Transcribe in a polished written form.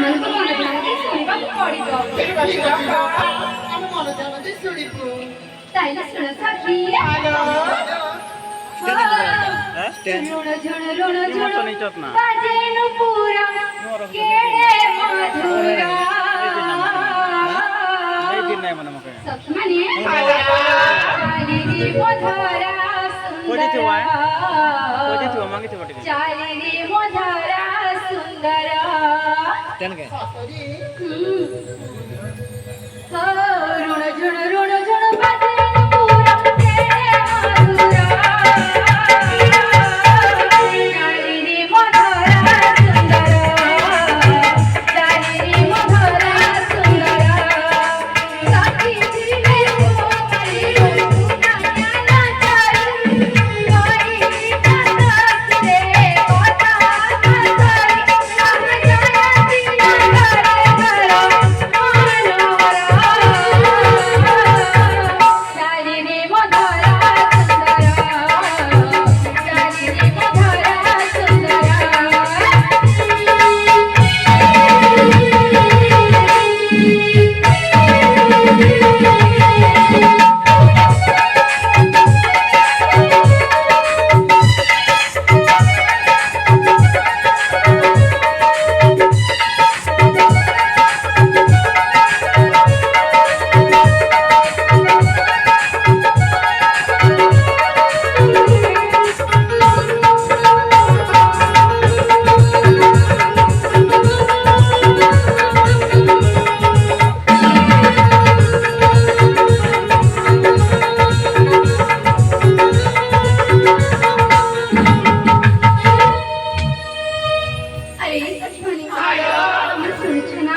ଆମମାନଙ୍କୁ ମନ ଧ୍ୟାନ ଶୁଣିବାକୁ ପଡ଼ିବ। ଆମେ ମନ ଧ୍ୟାନ ଦେଇ ଶୁଣିବୁ। ତାଇଲେ ଶୁଣ ସଖୀ। ଋଣ ଝୁଣ ଋଣ ଝୁଣ ବାଜେନୁ ପୁରା କେଡ଼େ ମଧୁର। ସଖୀ ମାନେ ଚାଲିରି ମଧୁରା ସୁନ୍ଦର ଚାଲିରି ମଧୁରା ସୁନ୍ଦର ଋଣ ଝୁଣ ଋଣ ଝୁଣ ବାଜେନୁ ପୁରା କେଡ଼େ ମଧୁର। ଚାଲିରି ମଧୁରା ସୁନ୍ଦର ଚାଲିରି ମଧୁରା ସୁନ୍ଦର। ସଖୀ ଥିଲେ ମୋ ନାନା ଚାଲି କହି ସତରେ କଥା ସରି ଆମେ ଜୟନ୍ତି ଘରେ ଘର ମନୋହର। ଚାଲିରି ମଧୁରା ସୁନ୍ଦର ଚାଲିରି ମଧୁରା ସୁନ୍ଦର। अरे सच में तुम सुन ना